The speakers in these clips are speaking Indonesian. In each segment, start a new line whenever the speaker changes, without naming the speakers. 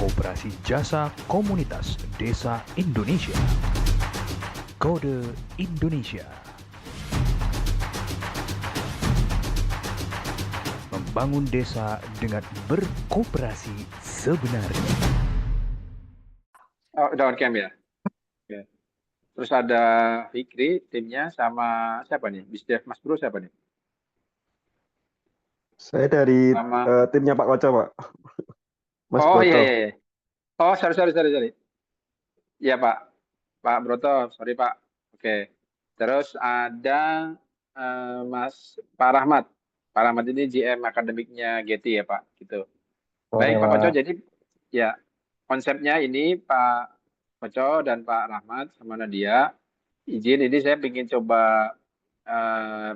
Koperasi Jasa Komunitas Desa Indonesia. Kode Indonesia. Membangun desa dengan berkooperasi sebenarnya.
Oh, udah on cam ya? Oke. Terus ada Fikri, timnya, sama siapa nih? Bisdev Mas Bro siapa nih?
Saya dari
Sama.
timnya Pak Koco, Pak. Mas
Oh iya,
Broto.
iya, iya. Oh, sorry. Iya Pak, Pak Broto, sorry Pak. Oke. Terus ada Pak Rahmat. Pak Rahmat ini GM akademiknya Getty ya Pak, gitu. Baik
Sore,
Pak Koco,
Pak.
jadi ya konsepnya ini Pak Koco dan Pak Rahmat sama Nadia. Izin ini saya ingin coba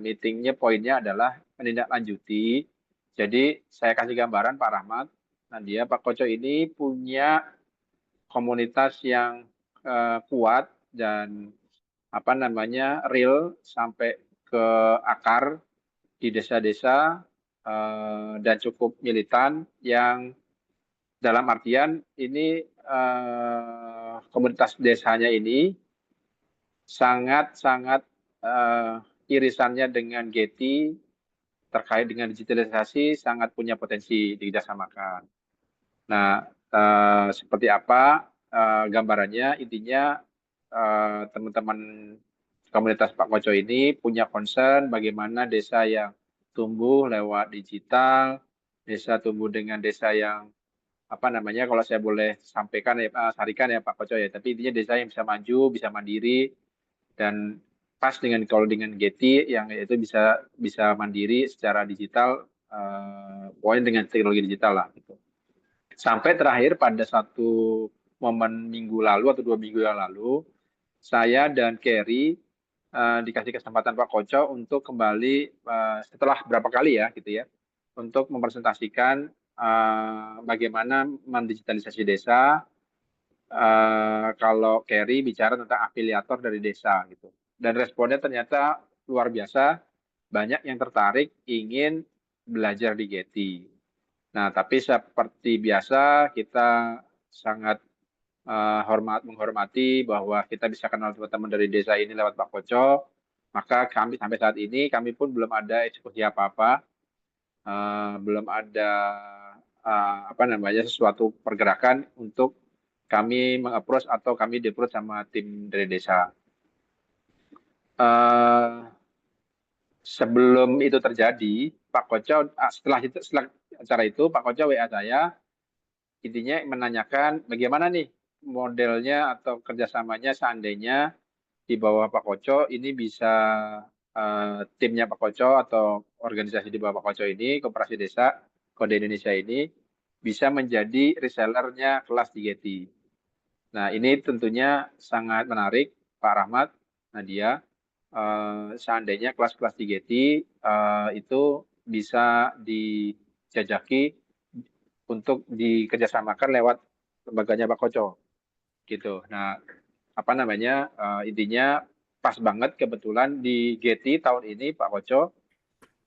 meetingnya, poinnya adalah menindaklanjuti. Jadi saya kasih gambaran Pak Rahmat, Nadia, Pak Koco ini punya komunitas yang kuat dan apa namanya real sampai ke akar di desa-desa dan cukup militan yang dalam artian ini komunitas desanya ini sangat-sangat irisannya dengan Getty terkait dengan digitalisasi sangat punya potensi dikerjasamakan. Nah, seperti apa gambarannya? Intinya teman-teman komunitas Pak Koco ini punya concern bagaimana desa yang tumbuh lewat digital, desa tumbuh dengan desa yang apa namanya, kalau saya boleh sampaikan ya, sarikan ya Pak Koco ya, tapi intinya desa yang bisa maju, bisa mandiri, dan pas dengan kalau dengan Getty yang itu bisa mandiri secara digital, poin dengan teknologi digital lah gitu. Sampai terakhir pada satu momen minggu lalu atau 2 minggu yang lalu, saya dan Kerry dikasih kesempatan Pak Koco untuk kembali setelah berapa kali ya gitu ya, untuk mempresentasikan bagaimana mendigitalisasi desa. Kalau Kerry bicara tentang afiliator dari desa gitu. Dan responnya ternyata luar biasa, banyak yang tertarik ingin belajar di Getty. Nah, tapi seperti biasa kita sangat menghormati bahwa kita bisa kenal teman-teman dari desa ini lewat Pak Koco. Maka kami sampai saat ini kami pun belum ada eksekusi apa-apa, belum ada apa namanya sesuatu pergerakan untuk kami mengapproach atau kami di-approach sama tim dari desa. Sebelum itu terjadi, Pak Koco setelah acara itu Pak Koco WA saya, intinya menanyakan bagaimana nih modelnya atau kerjasamanya seandainya di bawah Pak Koco ini bisa timnya Pak Koco atau organisasi di bawah Pak Koco ini, Koperasi Desa Kode Indonesia ini bisa menjadi resellernya kelas di Getty. Nah ini tentunya sangat menarik Pak Rahmat, Nadia. Seandainya kelas-kelas di Getty itu bisa dijajaki untuk dikerjasamakan lewat lembaganya Pak Koco gitu. Nah, apa namanya intinya pas banget kebetulan di Getty tahun ini Pak Koco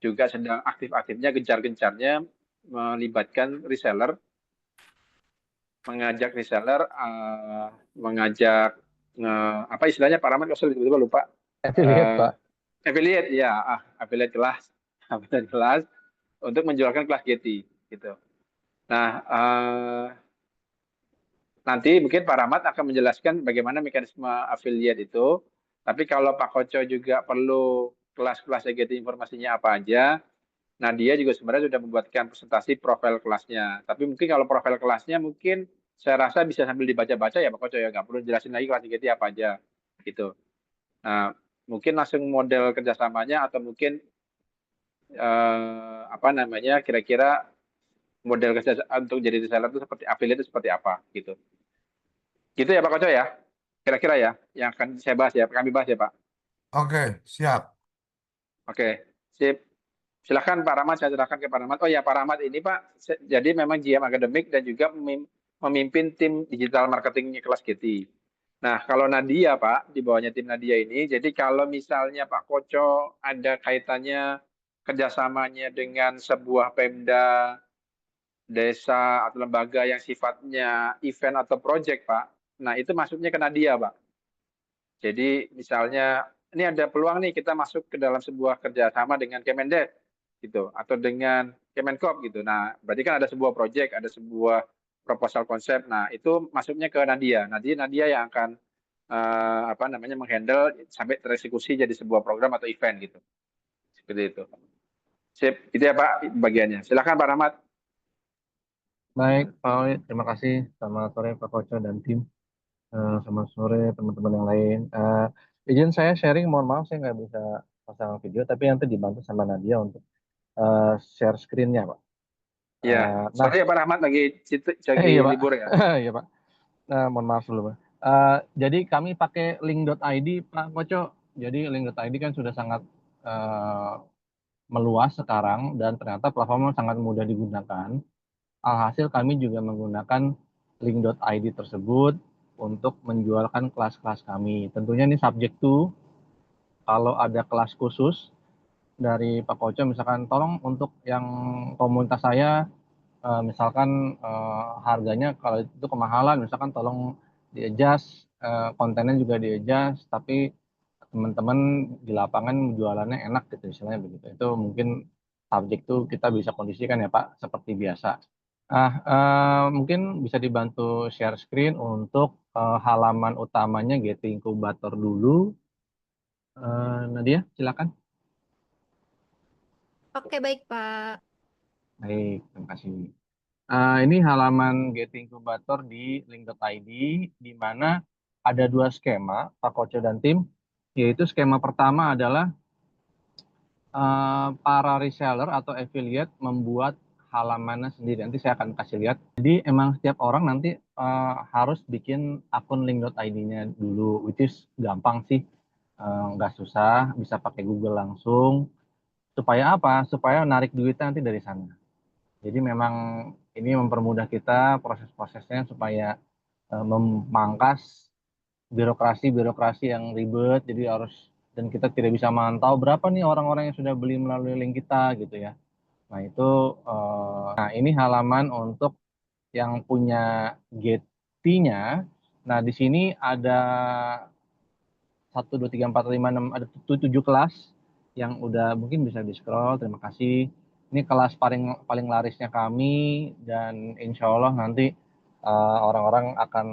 juga sedang aktif-aktifnya gencar-gencarnya melibatkan reseller, mengajak reseller, mengajak apa istilahnya Pak Rahmat, kalau tiba-tiba lupa.
Affiliate, Pak.
Affiliate ya, affiliate kelas, affiliate kelas untuk menjualkan kelas Getty gitu. Nah, nanti mungkin Pak Rahmat akan menjelaskan bagaimana mekanisme affiliate itu. Tapi kalau Pak Koco juga perlu kelas-kelas Getty informasinya apa aja, nah dia juga sebenarnya sudah membuatkan presentasi profil kelasnya. Tapi mungkin kalau profil kelasnya mungkin saya rasa bisa sambil dibaca-baca ya Pak Koco ya, nggak perlu jelasin lagi kelas Getty apa aja gitu. Nah, mungkin langsung model kerjasamanya atau mungkin apa namanya kira-kira model kerja untuk jadi reseller itu seperti affiliate itu seperti apa gitu. Gitu ya Pak Koco ya, kira-kira ya yang akan saya bahas ya, kami bahas ya Pak.
Oke, siap.
Oke, sip. Silahkan Pak Rahmat, saya serahkan ke Pak Rahmat. Oh ya Pak Rahmat ini Pak, jadi memang GM akademik dan juga memimpin tim digital marketingnya kelas Getty. Nah kalau Nadia Pak, di bawahnya tim Nadia ini, jadi kalau misalnya Pak Koco ada kaitannya kerjasamanya dengan sebuah Pemda desa atau lembaga yang sifatnya event atau project, Pak. Nah, itu masuknya ke Nadia, Pak. Jadi misalnya ini ada peluang nih kita masuk ke dalam sebuah kerjasama dengan Kemendes gitu atau dengan Kemenkop gitu. Nah, berarti kan ada sebuah project, ada sebuah proposal konsep. Nah, itu masuknya ke Nadia. Nadia yang akan apa namanya menghandle sampai tereksekusi jadi sebuah program atau event gitu. Seperti itu. Sip, itu ya Pak bagiannya. Silakan Pak Rahmat.
Baik, Pak Oid, terima kasih. Selamat sore Pak Koco dan tim. Selamat sore teman-teman yang lain. Izin saya sharing, mohon maaf saya nggak bisa pasang video, tapi nanti dibantu sama Nadia untuk share screen-nya, Pak.
Ya,
Nah,
sorry ya Pak Rahmat lagi
iya Pak,
libur ya.
iya Pak. Mohon maaf dulu Pak. Jadi kami pakai link.id Pak Koco. Jadi link.id kan sudah sangat meluas sekarang dan ternyata platformnya sangat mudah digunakan. Alhasil kami juga menggunakan link.id tersebut untuk menjualkan kelas-kelas kami. Tentunya ini subject to kalau ada kelas khusus dari Pak Koco, misalkan tolong untuk yang komunitas saya, misalkan harganya kalau itu kemahalan, misalkan tolong di-adjust, kontennya juga di-adjust, tapi teman-teman di lapangan jualannya enak gitu, istilahnya begitu. Itu mungkin subject to kita bisa kondisikan ya Pak, seperti biasa. Mungkin bisa dibantu share screen untuk halaman utamanya Getty Incubator dulu. Nadia, silakan.
Oke, baik, Pak.
Baik, terima kasih. Ini halaman Getty Incubator di link.id, di mana ada dua skema, Pak Koco dan tim, yaitu skema pertama adalah para reseller atau affiliate membuat halamannya sendiri. Nanti saya akan kasih lihat. Jadi emang setiap orang nanti harus bikin akun link.id-nya dulu, which is gampang sih, nggak susah, bisa pakai Google langsung. Supaya apa? Supaya narik duitnya nanti dari sana. Jadi memang ini mempermudah kita proses-prosesnya supaya memangkas birokrasi yang ribet, jadi harus dan kita tidak bisa mantau berapa nih orang-orang yang sudah beli melalui link kita gitu ya. Nah itu, nah ini halaman untuk yang punya Getty-nya. Nah di sini ada 1, 2, 3, 4, 5, 6, ada 7 kelas yang udah mungkin bisa di scroll, terima kasih. Ini kelas paling larisnya kami dan insya Allah nanti orang-orang akan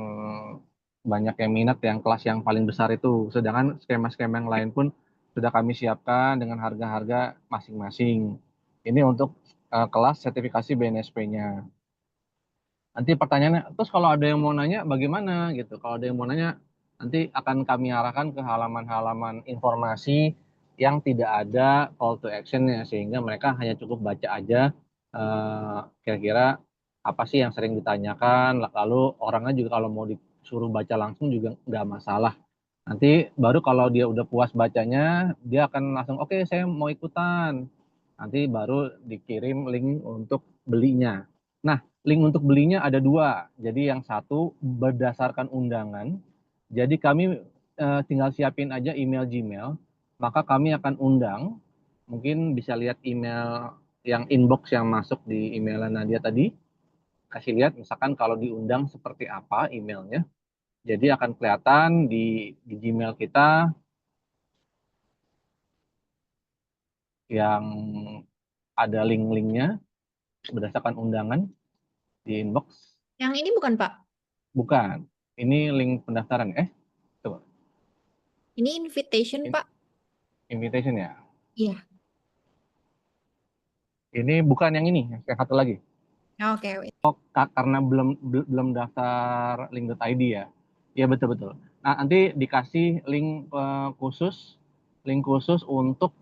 banyak yang minat yang kelas yang paling besar itu. Sedangkan skema-skema yang lain pun sudah kami siapkan dengan harga-harga masing-masing. Ini untuk kelas sertifikasi BNSP-nya. Nanti pertanyaannya, terus kalau ada yang mau nanya bagaimana gitu? Kalau ada yang mau nanya, nanti akan kami arahkan ke halaman-halaman informasi yang tidak ada call to action-nya, sehingga mereka hanya cukup baca aja kira-kira apa sih yang sering ditanyakan, lalu orangnya juga kalau mau disuruh baca langsung juga nggak masalah. Nanti baru kalau dia udah puas bacanya, dia akan langsung, oke saya mau ikutan. Nanti baru dikirim link untuk belinya. Nah, link untuk belinya ada dua. Jadi yang satu berdasarkan undangan. Jadi kami tinggal siapin aja email Gmail, maka kami akan undang. Mungkin bisa lihat email yang inbox yang masuk di email Nadia tadi. Kasih lihat misalkan kalau diundang seperti apa emailnya. Jadi akan kelihatan di Gmail kita yang ada link-linknya berdasarkan undangan di inbox.
Yang ini bukan, Pak?
Bukan, ini link pendaftaran. Coba.
Ini invitation, Pak.
Invitation ya?
Iya.
Ini bukan yang ini, yang satu lagi.
Oke.
Karena belum daftar link.id ya. Iya betul. Nah, nanti dikasih link khusus untuk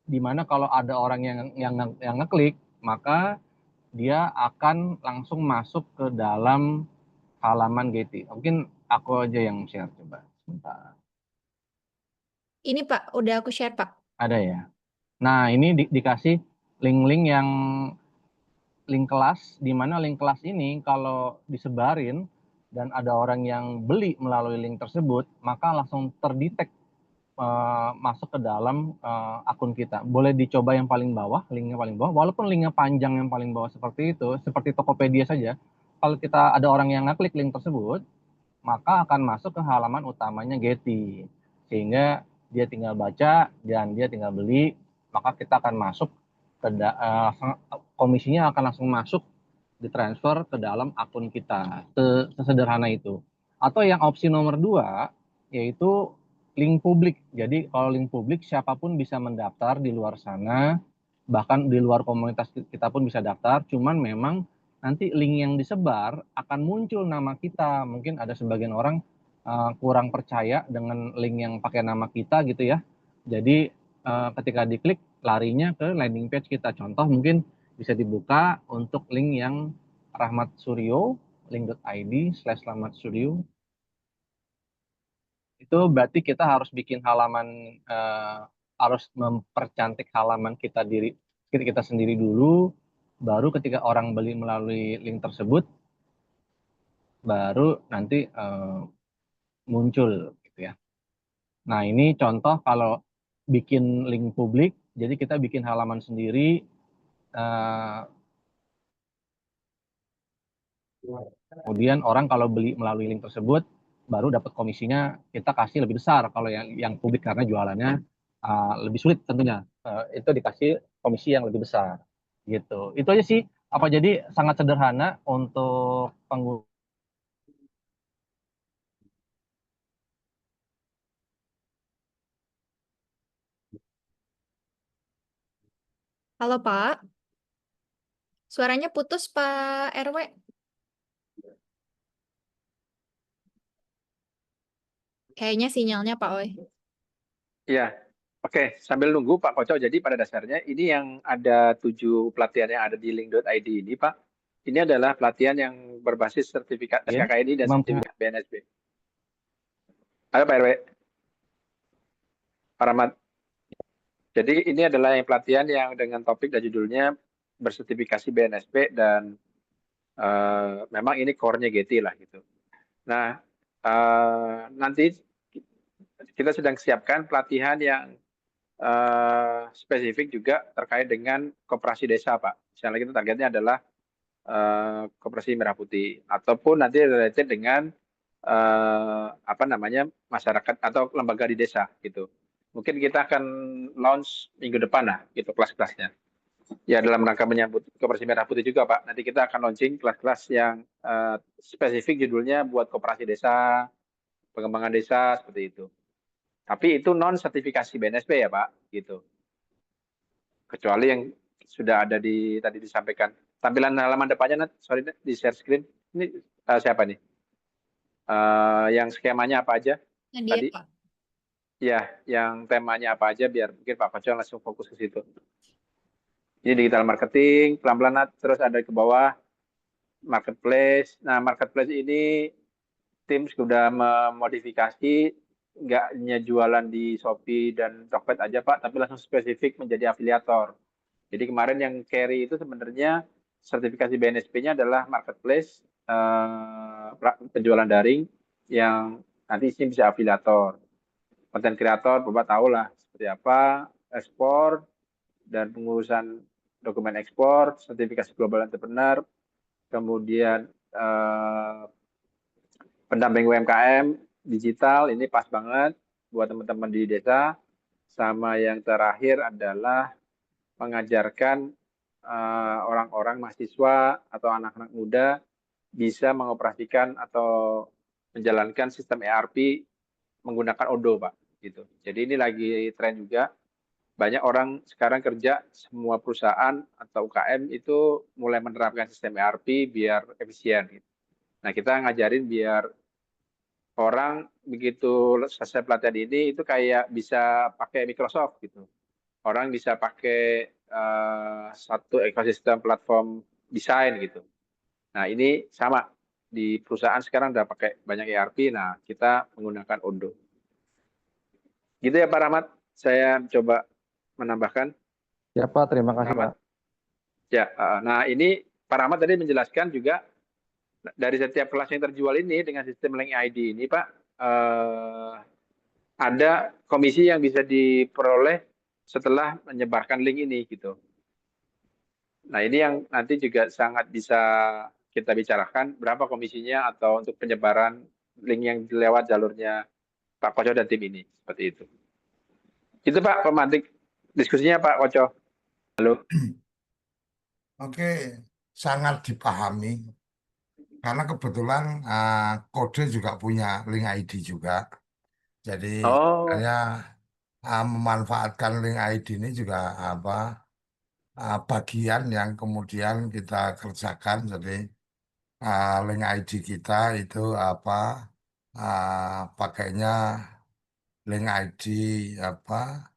di mana kalau ada orang yang ngeklik, maka dia akan langsung masuk ke dalam halaman Getty. Mungkin aku aja yang share, coba sebentar.
Ini Pak, udah aku share Pak.
Ada ya. Nah ini dikasih link-link yang link kelas, di mana link kelas ini kalau disebarin dan ada orang yang beli melalui link tersebut, maka langsung terdetek masuk ke dalam akun kita. Boleh dicoba yang paling bawah, linknya paling bawah. Walaupun linknya panjang yang paling bawah seperti itu, seperti Tokopedia saja. Kalau kita ada orang yang ngeklik link tersebut, maka akan masuk ke halaman utamanya Getty. Sehingga dia tinggal baca dan dia tinggal beli, maka kita akan masuk ke komisinya akan langsung masuk ditransfer ke dalam akun kita. Sesederhana itu. Atau yang opsi nomor 2 yaitu link publik. Jadi kalau link publik siapapun bisa mendaftar di luar sana, bahkan di luar komunitas kita pun bisa daftar, cuman memang nanti link yang disebar akan muncul nama kita. Mungkin ada sebagian orang kurang percaya dengan link yang pakai nama kita gitu ya. Jadi ketika diklik larinya ke landing page kita. Contoh mungkin bisa dibuka untuk link yang Rahmat Suryo, link.id/rahmatsuryo. Itu berarti kita harus bikin halaman, harus mempercantik halaman kita sendiri dulu, baru ketika orang beli melalui link tersebut, baru nanti muncul gitu ya. Nah ini contoh kalau bikin link publik, jadi kita bikin halaman sendiri, kemudian orang kalau beli melalui link tersebut baru dapat komisinya kita kasih lebih besar. Kalau yang publik karena jualannya lebih sulit tentunya, itu dikasih komisi yang lebih besar gitu. Itu aja sih. Jadi sangat sederhana untuk pengguna.
Halo Pak, suaranya putus Pak RW. Kayaknya sinyalnya Pak Oi.
Iya, oke. Sambil nunggu Pak Koco, jadi pada dasarnya ini yang ada 7 pelatihan yang ada di link.id ini Pak, ini adalah pelatihan yang berbasis sertifikat SKKNI dan sertifikat BNSB. Halo Pak RW. Pak Rahmat. Jadi ini adalah yang pelatihan yang dengan topik dan judulnya bersertifikasi BNSB dan memang ini core-nya Getty lah gitu. Nah, nanti kita sedang siapkan pelatihan yang spesifik juga terkait dengan koperasi desa, Pak. Misalnya kita targetnya adalah koperasi merah putih ataupun nanti related dengan masyarakat atau lembaga di desa gitu. Mungkin kita akan launch minggu depan lah gitu kelas-kelasnya. Ya dalam rangka menyambut koperasi merah putih juga Pak. Nanti kita akan launching kelas-kelas yang spesifik judulnya buat koperasi desa, pengembangan desa seperti itu. Tapi itu non sertifikasi BNSB ya Pak, gitu. Kecuali yang sudah ada tadi disampaikan. Tampilan halaman depannya, sorry di share screen. Ini siapa nih? Yang skemanya apa aja?
Yang dia
Tadi?
Pak.
Ya, yang temanya apa aja biar mungkin Pak Koco langsung fokus ke situ. Ini digital marketing, pelan-pelan terus ada ke bawah marketplace. Nah, marketplace ini tim sudah memodifikasi, nggak hanya jualan di Shopee dan Tokped aja Pak, tapi langsung spesifik menjadi afiliator. Jadi kemarin yang carry itu sebenarnya sertifikasi BNSP-nya adalah marketplace penjualan daring yang nanti sini bisa afiliator. Konten kreator, Bapak tahu lah seperti apa, ekspor dan pengurusan dokumen ekspor, sertifikasi global entrepreneur, kemudian pendamping UMKM digital, ini pas banget buat teman-teman di desa. Sama yang terakhir adalah mengajarkan orang-orang mahasiswa atau anak-anak muda bisa mengoperasikan atau menjalankan sistem ERP menggunakan Odoo, Pak. Gitu. Jadi ini lagi tren juga. Banyak orang sekarang kerja, semua perusahaan atau UKM itu mulai menerapkan sistem ERP biar efisien. Gitu. Nah kita ngajarin biar orang begitu selesai pelatihan ini itu kayak bisa pakai Microsoft gitu. Orang bisa pakai satu ekosistem platform desain gitu. Nah ini sama di perusahaan sekarang udah pakai banyak ERP. Nah kita menggunakan Odoo. Gitu ya Pak Rahmat. Saya coba menambahkan.
Ya Pak, terima kasih Pak.
Ya, nah ini Pak Rahmat tadi menjelaskan juga dari setiap kelas yang terjual ini dengan sistem link ID ini Pak, ada komisi yang bisa diperoleh setelah menyebarkan link ini gitu. Nah, ini yang nanti juga sangat bisa kita bicarakan berapa komisinya atau untuk penyebaran link yang lewat jalurnya Pak Koco dan tim ini, seperti itu. Itu Pak pemantik diskusinya Pak Koco. Halo.
Oke, sangat dipahami karena kebetulan Kode juga punya link ID juga. Jadi
Oh,
saya memanfaatkan link ID ini juga bagian yang kemudian kita kerjakan. Jadi link ID kita itu pakainya link ID apa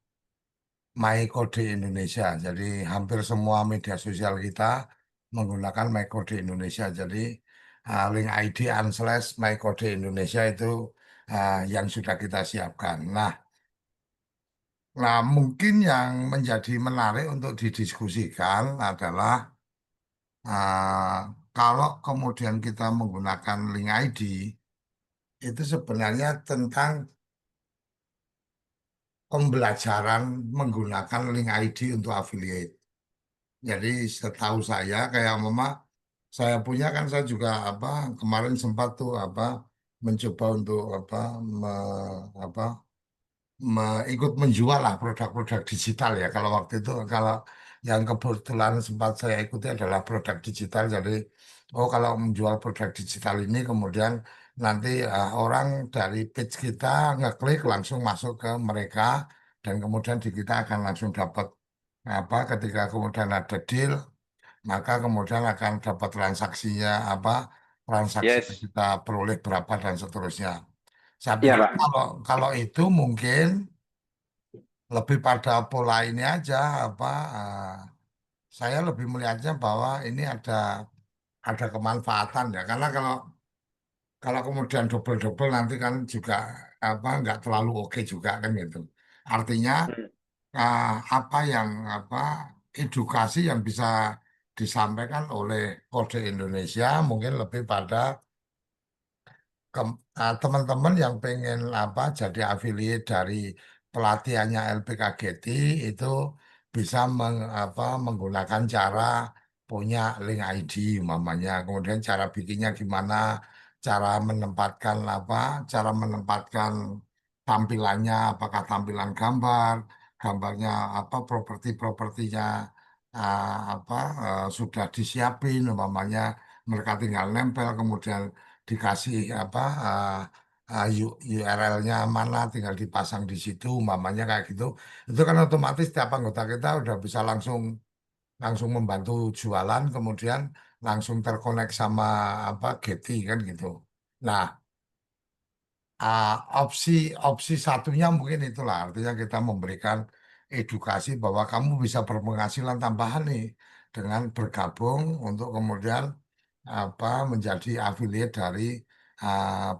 My Code Indonesia. Jadi hampir semua media sosial kita menggunakan My Code Indonesia. Jadi link ID / My Code Indonesia itu yang sudah kita siapkan. Nah, mungkin yang menjadi menarik untuk didiskusikan adalah ah, kalau kemudian kita menggunakan link ID itu sebenarnya tentang pembelajaran menggunakan link ID untuk affiliate. Jadi setahu saya kayak mama saya punya kan saya juga kemarin sempat tuh mencoba untuk apa ikut menjual lah produk-produk digital ya. Kalau waktu itu kalau yang kebetulan sempat saya ikuti adalah produk digital. Jadi oh kalau menjual produk digital ini kemudian nanti orang dari page kita ngeklik langsung masuk ke mereka dan kemudian di kita akan langsung dapat ketika kemudian ada deal maka kemudian akan dapat transaksinya transaksi yang
yes.
kita peroleh berapa dan seterusnya. Saya
Iya
pikir
Pak.
kalau itu mungkin lebih pada pola ini aja eh, saya lebih melihatnya bahwa ini ada kemanfaatan ya karena kalau kemudian double-double nanti kan juga nggak terlalu oke juga kan gitu. Artinya
Hmm.
eh, apa yang edukasi yang bisa disampaikan oleh Kode Indonesia mungkin lebih pada teman-teman yang pengen jadi affiliate dari pelatihannya LPKGT itu bisa menggunakan cara punya link ID umpamanya kemudian cara bikinnya gimana cara menempatkan tampilannya apakah tampilan gambarnya properti-propertinya sudah disiapin umpamanya mereka tinggal nempel kemudian dikasih URL-nya mana tinggal dipasang di situ umpamanya kayak gitu itu kan otomatis setiap anggota kita udah bisa langsung langsung membantu jualan kemudian langsung terkonek sama Getty kan gitu. Nah, Ah, opsi opsi satunya mungkin itulah artinya kita memberikan edukasi bahwa kamu bisa berpenghasilan tambahan nih dengan bergabung untuk kemudian menjadi affiliate dari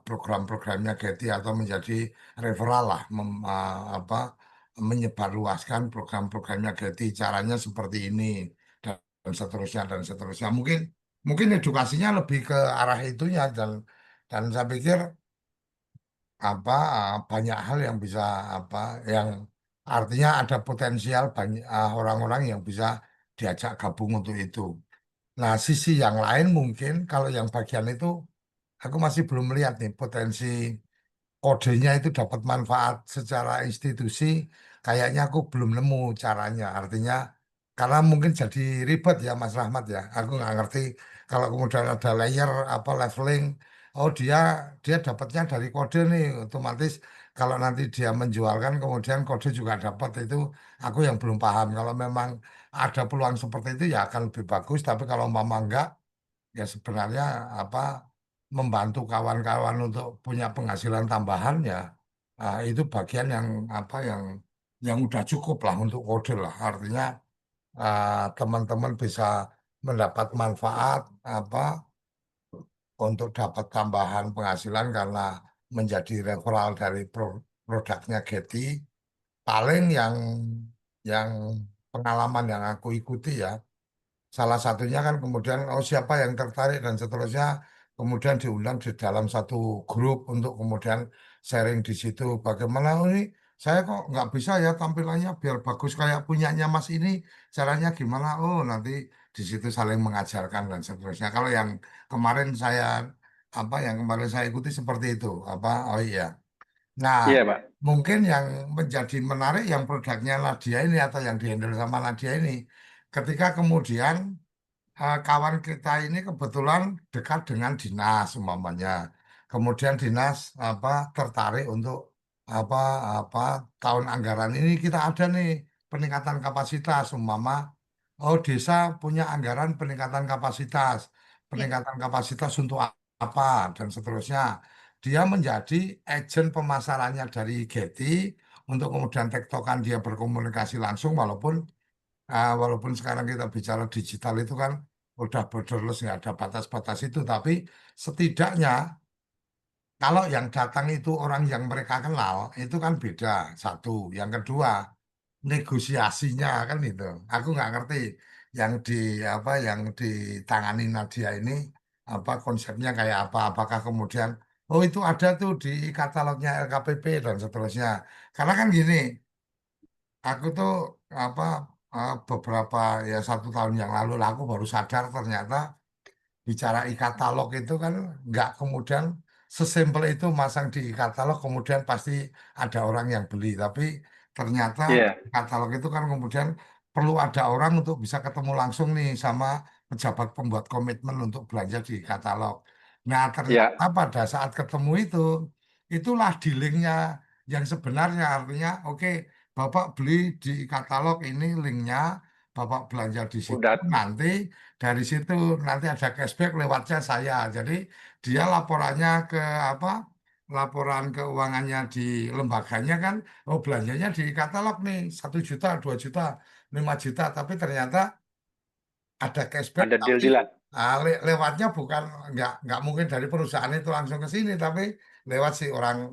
program-programnya Getty atau menjadi referral lah menyebarluaskan program-programnya Getty caranya seperti ini dan seterusnya dan seterusnya mungkin mungkin edukasinya lebih ke arah itunya dan saya pikir banyak hal yang bisa yang artinya ada potensial banyak orang-orang yang bisa diajak gabung untuk itu. Nah, sisi yang lain mungkin kalau yang bagian itu aku masih belum melihat nih potensi kodenya itu dapat manfaat secara institusi, kayaknya aku belum nemu caranya. Artinya, karena mungkin jadi ribet ya Mas Rahmat ya. Aku nggak ngerti kalau kemudian ada layer leveling, oh dia dapatnya dari kode nih, otomatis kalau nanti dia menjualkan kemudian kode juga dapat itu aku yang belum paham. Kalau memang ada peluang seperti itu ya akan lebih bagus. Tapi kalau mama enggak ya sebenarnya apa membantu kawan-kawan untuk punya penghasilan tambahan ya itu bagian yang yang udah cukup lah untuk kode lah artinya teman-teman bisa mendapat manfaat untuk dapat tambahan penghasilan karena menjadi referral dari produknya Getty paling yang pengalaman yang aku ikuti ya salah satunya kan kemudian oh siapa yang tertarik dan seterusnya kemudian diundang di dalam satu grup untuk kemudian sharing di situ. Bagaimana ini saya kok nggak bisa ya tampilannya biar bagus kayak punyanya Mas ini, caranya gimana? Oh, nanti di situ saling mengajarkan dan seterusnya. Kalau yang kemarin saya ikuti seperti itu. Oh iya. Nah,
Iya, Pak.
mungkin yang menjadi menarik yang produknya Nadia ini atau yang dihandle sama Nadia ini, ketika kemudian kawan kita ini kebetulan dekat dengan dinas umpamanya. Kemudian dinas tertarik untuk apa apa tahun anggaran ini kita ada nih peningkatan kapasitas umpama desa punya anggaran peningkatan kapasitas.
Ya.
Peningkatan kapasitas untuk apa dan seterusnya. Dia menjadi agen pemasarannya dari Getty untuk kemudian tektokan dia berkomunikasi langsung walaupun sekarang kita bicara digital itu kan udah borderless nggak ada batas-batas itu, tapi setidaknya kalau yang datang itu orang yang mereka kenal itu kan beda satu. Yang kedua negosiasinya kan itu. Aku nggak ngerti yang yang ditangani Nadia ini konsepnya kayak apa. Apakah kemudian oh itu ada tuh di katalognya LKPP dan seterusnya. Karena kan gini, aku tuh apa beberapa ya 1 tahun yang lalu lah aku baru sadar ternyata bicara e-katalog itu kan nggak kemudian sesimpel itu masang di e-katalog kemudian pasti ada orang yang beli. Tapi ternyata
Iya,
katalog itu kan kemudian perlu ada orang untuk bisa ketemu langsung nih sama pejabat pembuat komitmen untuk belanja di katalog. Nah, ternyata
iya.
pada saat ketemu itulah dealingnya yang sebenarnya artinya oke, Bapak beli di katalog ini linknya, Bapak belanja di situ
Udah
nanti dari situ nanti ada cashback lewatnya saya. Jadi dia laporannya ke apa? Laporan keuangannya di lembaganya kan, oh belanjanya di katalog nih 1 juta, 2 juta, 5 juta, tapi ternyata ada cashback
ada
tapi
deal-dealan.
lewatnya bukan nggak mungkin dari perusahaan itu langsung ke sini tapi lewat si orang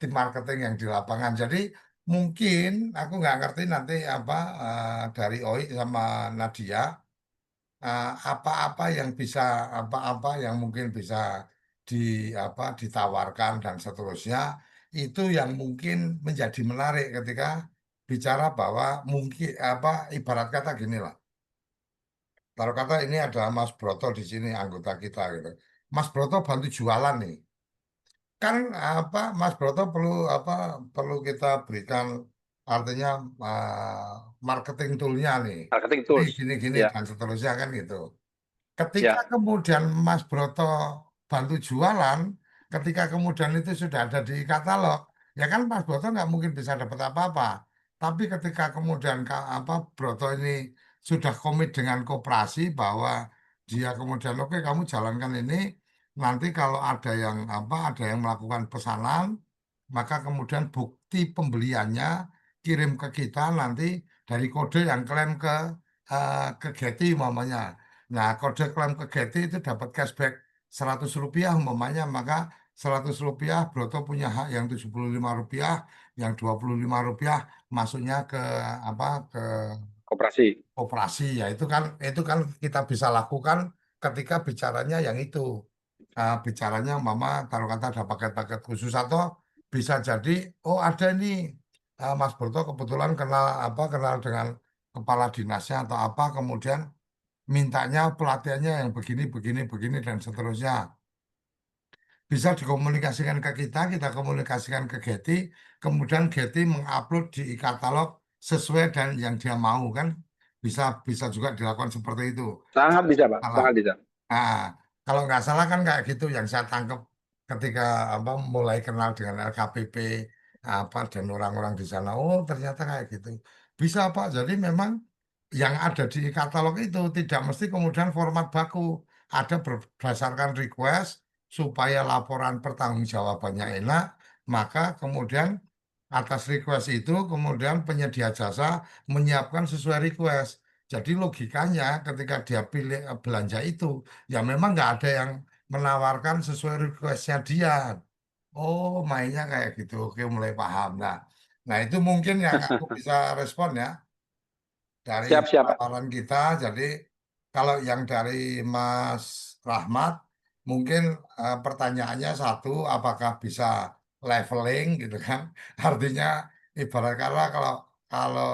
tim marketing yang di lapangan. Jadi mungkin aku nggak ngerti nanti dari OI sama Nadia apa-apa yang bisa apa-apa yang mungkin bisa di ditawarkan dan seterusnya itu yang mungkin menjadi menarik ketika bicara bahwa mungkin ibarat kata gini lah. Taruh kata ini ada Mas Broto di sini anggota kita gitu. Mas Broto bantu jualan nih. Kan Mas Broto perlu kita berikan artinya marketing toolnya nih.
Marketing
Ini
tools.
gini-gini
Ya,
dan seterusnya kan gitu. Ketika
ya.
kemudian Mas Broto bantu jualan, ketika kemudian itu sudah ada di katalog, ya kan Mas Broto nggak mungkin bisa dapat apa-apa. Tapi ketika kemudian Broto ini sudah komit dengan koperasi bahwa dia kemudian oke kamu jalankan ini, nanti kalau ada yang melakukan pesanan, maka kemudian bukti pembeliannya kirim ke kita nanti dari kode yang klaim ke Getty umpamanya. Nah, kode klaim ke Getty itu dapat cashback Rp100 umpamanya, maka Rp100 Broto punya hak yang Rp75, yang Rp25 masuknya ke
Koperasi.
operasi ya itu kan kita bisa lakukan ketika bicaranya yang itu. Bicaranya mama taruh kata ada paket-paket khusus atau bisa jadi oh ada nih Mas Broto kebetulan kenal dengan kepala dinasnya atau apa kemudian mintanya pelatihannya yang begini begini begini dan seterusnya bisa dikomunikasikan ke kita komunikasikan ke Getty, kemudian Getty mengupload di katalog sesuai dan yang dia mau kan bisa bisa juga dilakukan seperti itu.
Sangat bisa, Pak.
Salah.
Sangat bisa.
Nah, kalau nggak salah kan kayak gitu yang saya tangkap ketika mulai kenal dengan LKPP dan orang-orang di sana. Oh, ternyata kayak gitu. Bisa Pak. Jadi memang yang ada di katalog itu tidak mesti kemudian format baku. Ada berdasarkan request supaya laporan pertanggungjawabannya enak, maka kemudian atas request itu kemudian penyedia jasa menyiapkan sesuai request. Jadi logikanya ketika dia pilih belanja itu, ya memang nggak ada yang menawarkan sesuai requestnya dia. Oh, mainnya kayak gitu. Oke, mulai paham. Nah itu mungkin yang aku bisa respon ya dari
Siap, siap, Pak.
paparan kita. Jadi kalau yang dari Mas Rahmat, mungkin pertanyaannya satu, apakah bisa leveling gitu kan. Artinya ibarat kata kalau kalau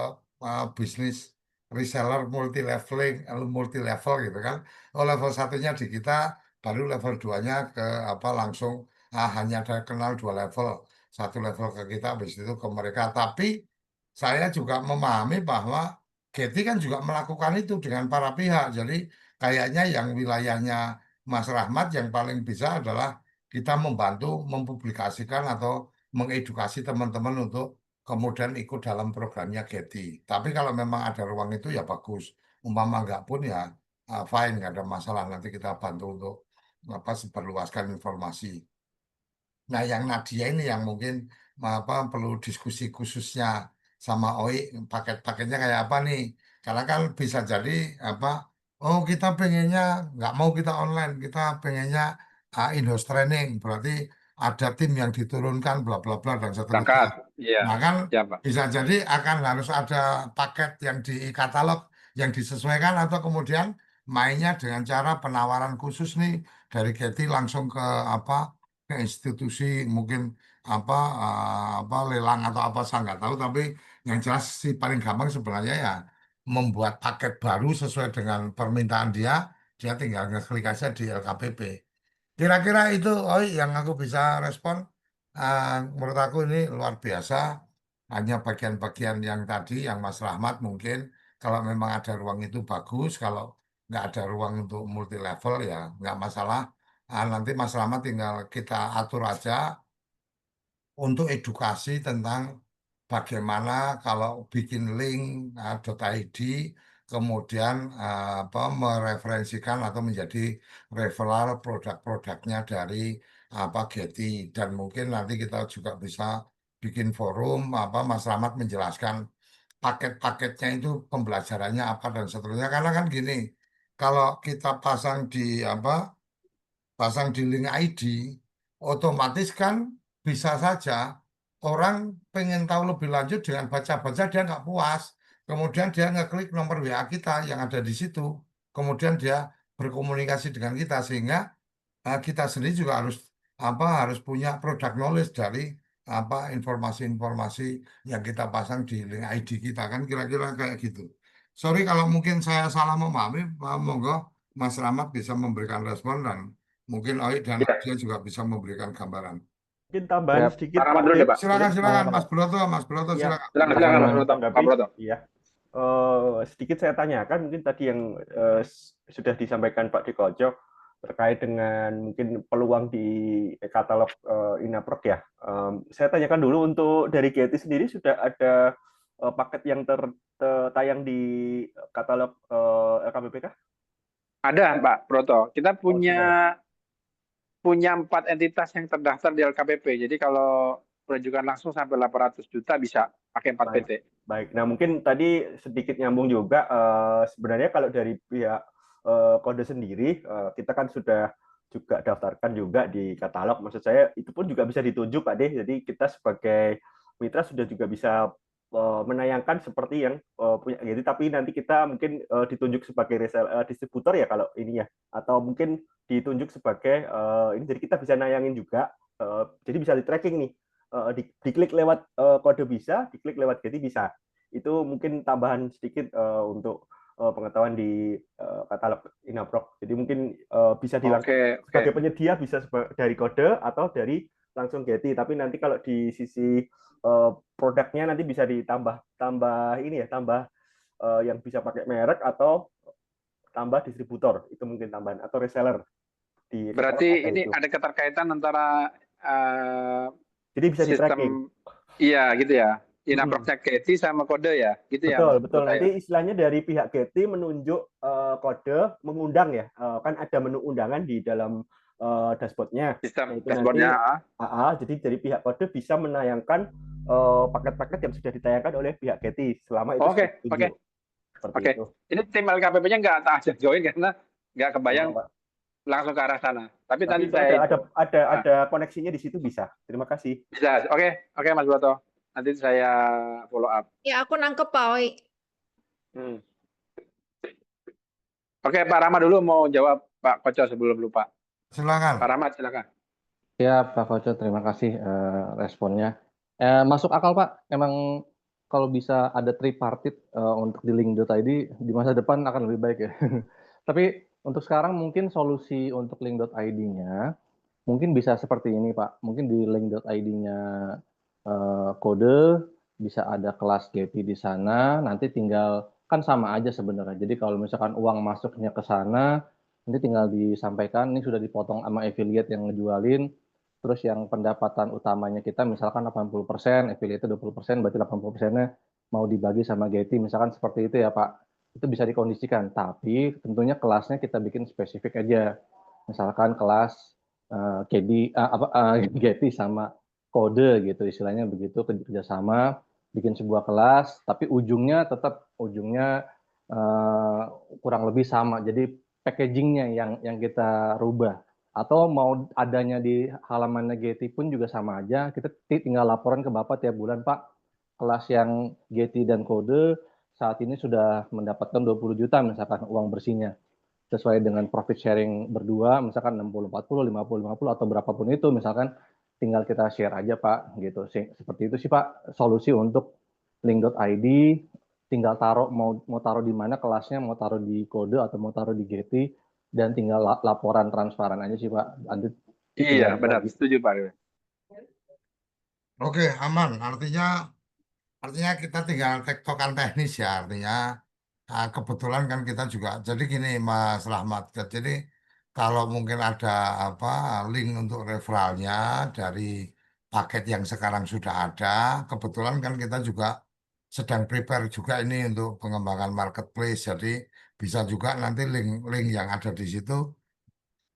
bisnis reseller multi leveling, multi level gitu kan. Oh, level satunya di kita, baru level 2-nya ke apa langsung hanya ada kenal 2 level. 1 level ke kita, habis itu ke mereka. Tapi saya juga memahami bahwa Getty kan juga melakukan itu dengan para pihak. Jadi kayaknya yang wilayahnya Mas Rahmat yang paling bisa adalah kita membantu mempublikasikan atau mengedukasi teman-teman untuk kemudian ikut dalam programnya Getty. Tapi kalau memang ada ruang itu ya bagus. Umpama enggak pun ya fine, nggak ada masalah. Nanti kita bantu untuk apa sebarluaskan informasi. Nah, yang Nadia ini yang mungkin apa perlu diskusi khususnya sama OI, paket-paketnya kayak apa nih? Karena kan bisa jadi apa? Oh, kita pengennya nggak mau kita online, kita pengennya in-house training, berarti ada tim yang diturunkan, bla bla bla dan seterusnya.
Berangkat. Iya,
Nah kan
ya Pak.
bisa jadi akan harus ada paket yang di katalog yang disesuaikan atau kemudian mainnya dengan cara penawaran khusus nih dari Getty langsung ke apa ke institusi mungkin apa lelang atau apa saya nggak tahu, tapi yang jelas sih paling gampang sebenarnya ya membuat paket baru sesuai dengan permintaan dia tinggal ngeklik aja di LKPP. Kira-kira itu yang aku bisa respon. Menurut aku ini luar biasa. Hanya bagian-bagian yang tadi yang Mas Rahmat mungkin kalau memang ada ruang itu bagus, kalau nggak ada ruang untuk multi level ya nggak masalah. Nanti Mas Rahmat tinggal kita atur aja untuk edukasi tentang bagaimana kalau bikin link .id kemudian apa mereferensikan atau menjadi referral produk-produknya dari apa Getty, dan mungkin nanti kita juga bisa bikin forum apa Mas Rahmat menjelaskan paket-paketnya itu pembelajarannya apa dan seterusnya, karena kan gini, kalau kita pasang di link ID, otomatis kan bisa saja orang pengen tahu lebih lanjut dengan baca-baca dia nggak puas. Kemudian dia ngeklik nomor WA kita yang ada di situ. Kemudian dia berkomunikasi dengan kita sehingga kita sendiri juga harus punya product knowledge dari informasi-informasi yang kita pasang di link ID kita kan kira-kira kayak gitu. Sorry kalau mungkin saya salah memahami, monggo Mas Rahmat bisa memberikan respon dan mungkin Oi dan
Ya,
dia juga bisa memberikan gambaran.
Mungkin tambahan
Ya,
sedikit
Pak Rahmat
Pak
dulu
Dep.
deh Pak.
Silakan silakan
Eh,
Mas Broto
ya,
silakan.
Silakan, silakan Pak Broto. Pak
menanggapi.
Broto.
Iya. Sedikit saya tanyakan mungkin tadi yang sudah disampaikan Pak Dikojo terkait dengan mungkin peluang di katalog Inaprok ya. Saya tanyakan dulu untuk dari Getty sendiri sudah ada paket yang tayang di katalog LKPP kah?
Ada Pak Broto. Kita
Oh, sudah ya.
punya 4 entitas yang terdaftar di LKPP. Jadi kalau penunjukan langsung sampai 800 juta bisa pakai 4 PT.
Baik. Nah, mungkin tadi sedikit nyambung juga. Sebenarnya kalau dari pihak kode sendiri, kita kan sudah juga daftarkan juga di katalog. Maksud saya itu pun juga bisa ditunjuk, Pak Deh. Jadi kita sebagai mitra sudah juga bisa menayangkan seperti yang punya Getty, tapi nanti kita mungkin ditunjuk sebagai reseller distributor ya kalau ini ya, atau mungkin ditunjuk sebagai ini, jadi kita bisa nayangin juga, jadi bisa di tracking nih, diklik lewat kode bisa, diklik lewat Getty bisa. Itu mungkin tambahan sedikit untuk pengetahuan di katalog Inaprok. Jadi mungkin bisa
Oke.
sebagai penyedia bisa dari kode atau dari langsung Getty. Tapi nanti kalau di sisi produknya nanti bisa tambah yang bisa pakai merek atau tambah distributor, itu mungkin tambahan, atau reseller di
Berarti
katalog
ini
itu.
ada keterkaitan antara
Jadi bisa di tracking.
sistem, iya gitu ya, Inaprok Getty sama kode ya, gitu ya Mas.
Betul. Nanti istilahnya dari pihak Getty menunjuk kode, mengundang ya, kan ada menu undangan di dalam dashboardnya.
Sistem
Itu
dashboardnya.
nanti, jadi dari pihak kode bisa menayangkan paket-paket yang sudah ditayangkan oleh pihak Getty selama itu
Oke.
seperti itu.
Ini tim LKPP-nya nggak ajak join karena nggak kebayang langsung ke arah sana. Tapi tadi saya
ada koneksinya di situ bisa. Terima kasih.
bisa. Oke Mas Broto. Nanti saya follow up.
Ya, aku nangkep Pak Oi.
Oke, Pak Rahmat dulu mau jawab Pak Koco sebelum lupa.
Silakan.
Pak Rahmat silakan.
Ya, Pak Koco, terima kasih responnya. Masuk akal, Pak. Emang kalau bisa ada tripartit untuk di link.id di masa depan akan lebih baik ya. Tapi untuk sekarang mungkin solusi untuk link.id-nya mungkin bisa seperti ini, Pak. Mungkin di link.id-nya kode bisa ada kelas Getty di sana. Nanti tinggal kan sama aja sebenarnya. Jadi kalau misalkan uang masuknya ke sana, nanti tinggal disampaikan ini sudah dipotong sama affiliate yang ngejualin. Terus yang pendapatan utamanya kita misalkan 80%, affiliate 20%, berarti 80%-nya mau dibagi sama Getty, misalkan seperti itu ya Pak. Itu bisa dikondisikan, tapi tentunya kelasnya kita bikin spesifik aja. Misalkan kelas Getty sama kode gitu, istilahnya begitu, kerjasama, bikin sebuah kelas, tapi ujungnya eh, kurang lebih sama. Jadi packagingnya yang kita rubah atau mau adanya di halaman Getty pun juga sama aja. Kita tinggal laporan ke Bapak tiap bulan, Pak. Kelas yang Getty dan Kode saat ini sudah mendapatkan 20 juta misalkan uang bersihnya. Sesuai dengan profit sharing berdua, misalkan 60-40, 50-50 atau berapapun itu, misalkan tinggal kita share aja, Pak. Gitu. Seperti itu sih, Pak, solusi untuk link.id. Tinggal taruh mau taruh di mana kelasnya, mau taruh di Kode atau mau taruh di Getty, dan tinggal laporan transparan aja sih Pak. Nanti
Iya,
tinggal
benar.
bagi.
Setuju, Pak.
Oke, aman. Artinya kita tinggal tektokan teknis ya. Artinya kebetulan kan kita juga. Jadi gini, Mas Rahmat. Jadi kalau mungkin ada apa link untuk referralnya dari paket yang sekarang sudah ada, kebetulan kan kita juga sedang prepare juga ini untuk pengembangan marketplace. Jadi bisa juga nanti link-link yang ada di situ,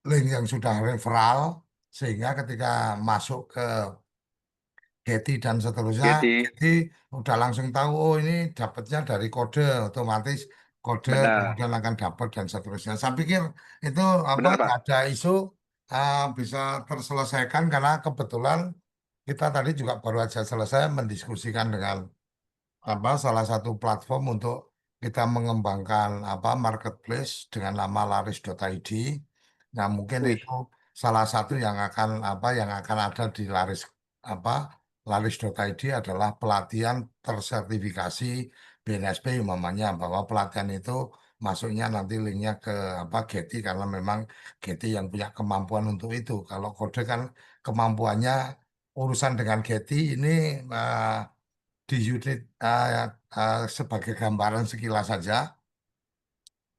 link yang sudah referral, sehingga ketika masuk ke Getty dan seterusnya,
Getty,
Getty udah langsung tahu, oh ini dapatnya dari kode, otomatis kode
benar.
kemudian akan dapat dan seterusnya. Saya pikir itu apa
Benar,
nggak
Pak.
ada isu, bisa terselesaikan karena kebetulan kita tadi juga baru aja selesai mendiskusikan dengan apa salah satu platform untuk kita mengembangkan apa marketplace dengan nama laris.id. Nah, mungkin
Wih,
itu salah satu yang akan ada di apa laris.id adalah pelatihan tersertifikasi BNSP umpamanya bahwa pelatihan itu masuknya nanti linknya ke apa Getty karena memang Getty yang punya kemampuan untuk itu. Kalau kode kan kemampuannya urusan dengan Getty ini di unit sebagai gambaran sekilas saja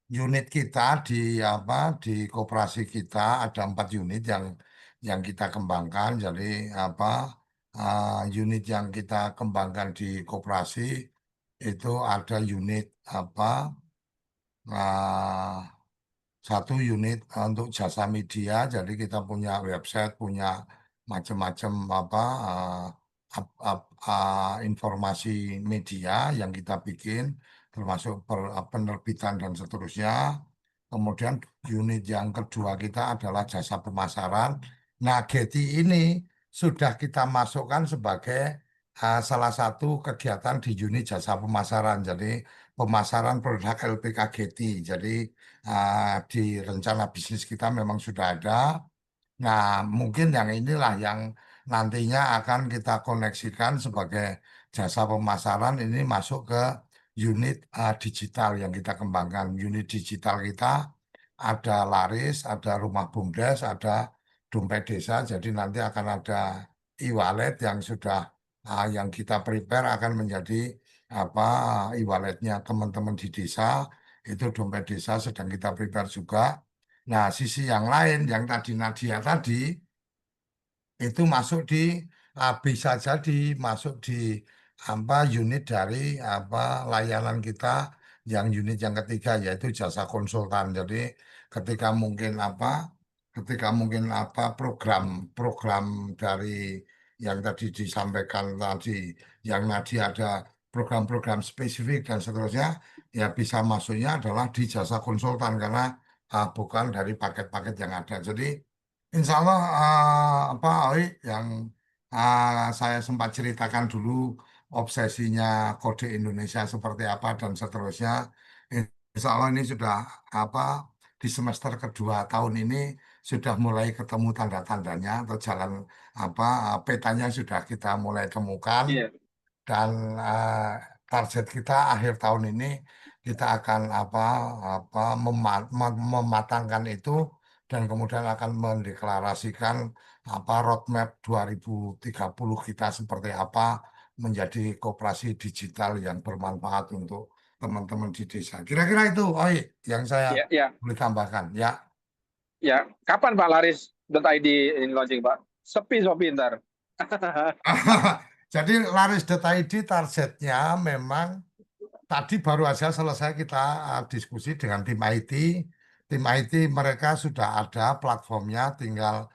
unit kita di apa di koperasi kita ada 4 unit yang kita kembangkan jadi apa unit yang kita kembangkan di koperasi itu ada unit apa uh, satu unit untuk jasa media, jadi kita punya website, punya macam-macam apa informasi media yang kita bikin, termasuk penerbitan dan seterusnya. Kemudian unit yang kedua kita adalah jasa pemasaran. Nah, Getty ini sudah kita masukkan sebagai salah satu kegiatan di unit jasa pemasaran. Jadi pemasaran produk LPK Getty. Jadi di rencana bisnis kita memang sudah ada. Nah, mungkin yang inilah yang nantinya akan kita koneksikan sebagai jasa pemasaran ini masuk ke unit digital yang kita kembangkan. Unit digital kita ada Laris, ada Rumah BUMDes, ada Dompet Desa. Jadi nanti akan ada e-wallet yang sudah yang kita prepare akan menjadi apa e-walletnya teman-teman di desa. Itu Dompet Desa sedang kita prepare juga. Nah, sisi yang lain yang tadi Nadia tadi itu masuk di bisa jadi masuk di apa unit dari apa layanan kita yang unit yang ketiga yaitu jasa konsultan. Jadi ketika mungkin apa program-program dari yang tadi disampaikan tadi yang Nadia ada program-program spesifik dan seterusnya ya bisa masuknya adalah di jasa konsultan karena bukan dari paket-paket yang ada. Jadi insya Allah apa Oi, yang saya sempat ceritakan dulu obsesinya kode Indonesia seperti apa dan seterusnya. Insya Allah ini sudah apa di semester kedua tahun ini sudah mulai ketemu tanda-tandanya atau jalan petanya sudah kita mulai temukan.
Iya.
Dan target kita akhir tahun ini kita akan mematangkan itu dan kemudian akan mendeklarasikan roadmap 2030 kita seperti apa menjadi koperasi digital yang bermanfaat untuk teman-teman di desa. Kira-kira itu, yang saya
Iya, iya.
boleh tambahkan. Ya.
Ya, kapan Pak laris.id ini launching Pak? Sepi ntar.
Jadi laris.id targetnya memang tadi baru aja selesai kita diskusi dengan tim IT. Tim IT mereka sudah ada platformnya, tinggal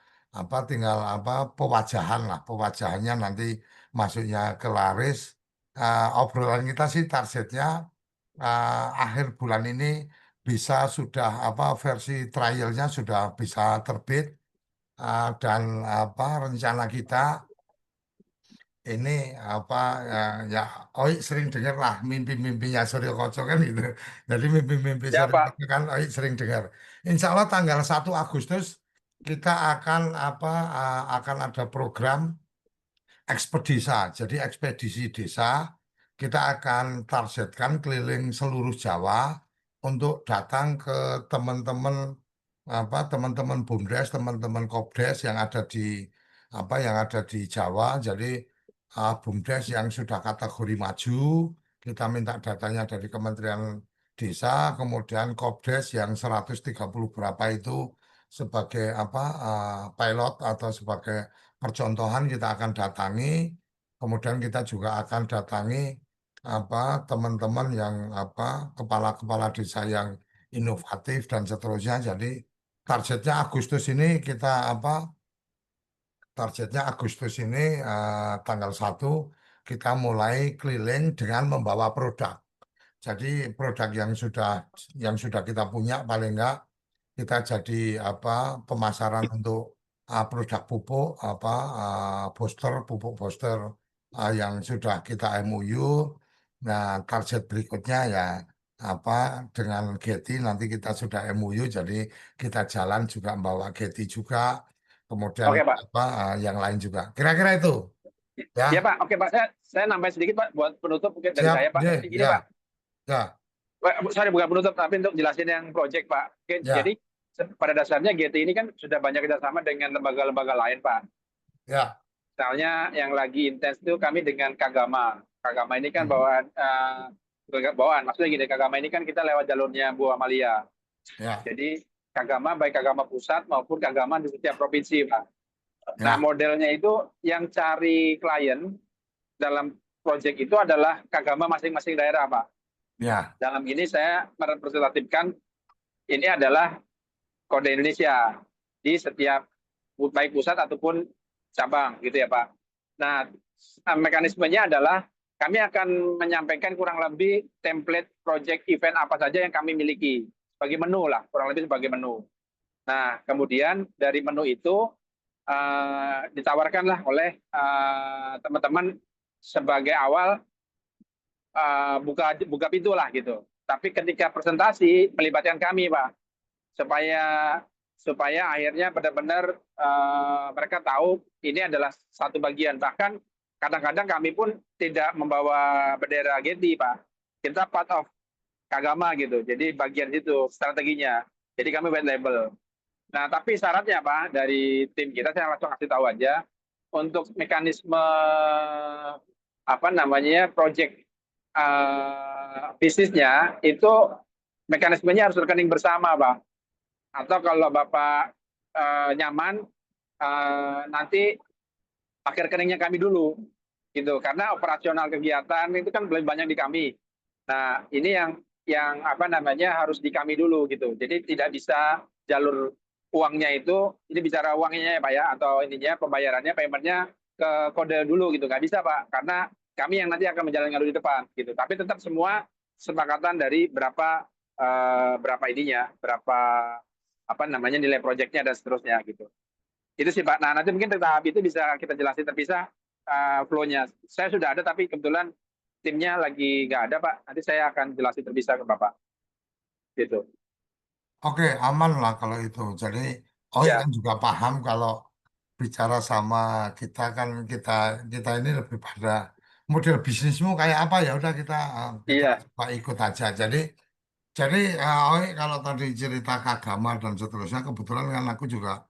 pewajahan lah, pewajahannya nanti masuknya ke laris. Obrolan kita sih targetnya akhir bulan ini bisa sudah versi trialnya sudah bisa terbit. Dan rencana kita ini ya sering dengar lah mimpi-mimpinya Suryo Koco kan gitu. Jadi mimpi-mimpi
Ya
Suryo
Pak.
Koco kan sering dengar. Insya Allah tanggal 1 Agustus kita akan ada program ekspedisa. Jadi ekspedisi desa kita akan targetkan keliling seluruh Jawa untuk datang ke teman-teman BUMDes, teman-teman KOPDes yang ada di Jawa. Jadi BUMDes yang sudah kategori maju, kita minta datanya dari Kementerian Desa, kemudian KOPDes yang 130 berapa itu sebagai pilot atau sebagai percontohan kita akan datangi, kemudian kita juga akan datangi teman-teman yang kepala-kepala desa yang inovatif dan seterusnya. Jadi targetnya Agustus ini tanggal 1 kita mulai keliling dengan membawa produk. Jadi produk yang sudah kita punya paling enggak kita jadi pemasaran untuk produk pupuk pupuk booster yang sudah kita MOU. Nah, target berikutnya ya dengan Getty nanti kita sudah MOU, jadi kita jalan juga membawa Getty juga, kemudian
Oke Pak.
yang lain juga. Kira-kira itu ya.
Ya Pak, oke Pak. Saya nambahin sedikit Pak buat penutup mungkin dari
Siap,
saya Pak. Jadi gini
ya,
Pak.
ya,
Sorry bukan penutup tapi untuk jelasin yang project Pak. Oke,
ya,
jadi pada dasarnya GT ini kan sudah banyak kerjasama dengan lembaga-lembaga lain Pak.
ya,
Misalnya yang lagi intens itu kami dengan Kagama. Kagama ini kan bawaan. Maksudnya gini, Kagama ini kan kita lewat jalurnya Bu Amalia.
ya,
Jadi Kagama baik Kagama pusat maupun Kagama di setiap provinsi Pak.
ya,
Nah modelnya itu yang cari klien dalam proyek itu adalah Kagama masing-masing daerah Pak.
ya,
Dalam ini saya merepresentatifkan ini adalah kode Indonesia di setiap baik pusat ataupun cabang gitu ya Pak. Nah, mekanismenya adalah kami akan menyampaikan kurang lebih template project event apa saja yang kami miliki sebagai menu lah, kurang lebih sebagai menu. Nah, kemudian dari menu itu ditawarkanlah oleh teman-teman sebagai awal buka pintu lah gitu. Tapi ketika presentasi melibatkan kami Pak, supaya akhirnya benar-benar mereka tahu ini adalah satu bagian. Bahkan kadang-kadang kami pun tidak membawa bendera Getty Pak. Kita part of Kagama gitu. Jadi bagian itu strateginya. Jadi kami white label. Nah, tapi syaratnya Pak dari tim kita saya langsung kasih tahu aja untuk mekanisme project bisnisnya itu mekanismenya harus rekening bersama Pak. Atau kalau Bapak nyaman nanti pakai rekeningnya kami dulu gitu karena operasional kegiatan itu kan lebih banyak di kami. Nah, ini yang harus di kami dulu gitu. Jadi tidak bisa jalur uangnya itu ini bicara uangnya ya Pak ya atau ininya pembayarannya paymentnya ke kode dulu gitu. Nggak bisa Pak karena kami yang nanti akan menjalankan di depan gitu. Tapi tetap semua kesepakatan dari berapa nilai proyeknya dan seterusnya gitu. Itu sih Pak. Nah nanti mungkin tahap itu bisa kita jelasin terpisah flow-nya. Saya sudah ada tapi kebetulan timnya lagi nggak ada Pak. Nanti saya akan jelasin terpisah ke Bapak. Gitu.
Oke, aman lah kalau itu. Jadi, Oi
Ya,
kan juga paham kalau bicara sama kita kan kita ini lebih pada model bisnismu kayak apa ya udah kita
iya,
coba ikut aja. Jadi Oi kalau tadi cerita ke agama dan seterusnya kebetulan kan aku juga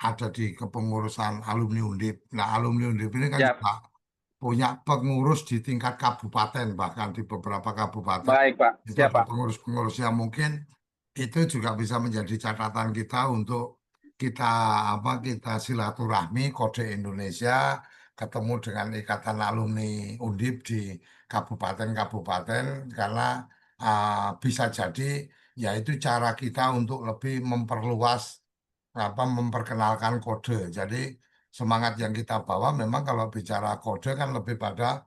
ada di kepengurusan alumni Undip. Nah, alumni Undip ini kan
siap.
juga punya pengurus di tingkat kabupaten, bahkan di beberapa kabupaten
Baik, Pak.
itu
Siap,
ada
Pak.
pengurus-pengurus yang mungkin itu juga bisa menjadi catatan kita untuk kita kita silaturahmi kode Indonesia ketemu dengan ikatan alumni Undip di kabupaten-kabupaten karena bisa jadi yaitu cara kita untuk lebih memperluas memperkenalkan kode. Jadi semangat yang kita bawa memang kalau bicara kode kan lebih pada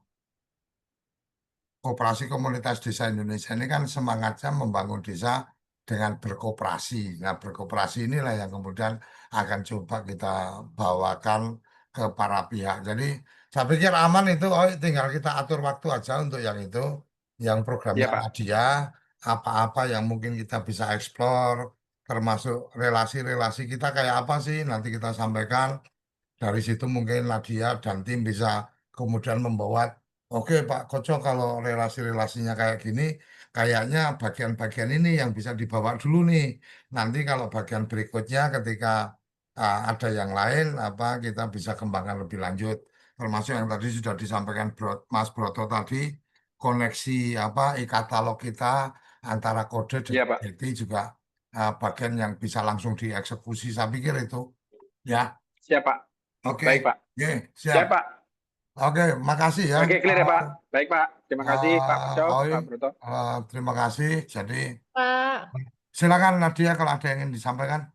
Koperasi Komunitas Desa Indonesia ini kan semangatnya membangun desa dengan berkoperasi. Nah, berkoperasi inilah yang kemudian akan coba kita bawakan ke para pihak. Jadi saya pikir aman itu, oh, tinggal kita atur waktu aja untuk yang itu, yang
Iya,
programnya
Pak.
Nadia, apa-apa yang mungkin kita bisa eksplor, termasuk relasi-relasi kita kayak apa sih, nanti kita sampaikan. Dari situ mungkin Nadia dan tim bisa kemudian membawa, oke Pak Koco kalau relasi-relasinya kayak gini, kayaknya bagian-bagian ini yang bisa dibawa dulu nih. Nanti kalau bagian berikutnya ketika ada yang lain, kita bisa kembangkan lebih lanjut. Termasuk yang tadi sudah disampaikan Mas Broto tadi, koneksi e-katalog kita antara kode
Iya,
dengan
Pak.
IT juga bagian yang bisa langsung dieksekusi. Saya pikir itu, ya.
Siap, Pak.
Oke,
Baik, Pak.
oke, siap.
Siap, Pak.
Oke, makasih ya.
Oke, clear ya, Pak. Baik, Pak. Terima kasih, Pak Koco,
Oi,
Pak Broto.
terima kasih. Jadi
Pak,
silakan Nadia kalau ada yang ingin disampaikan.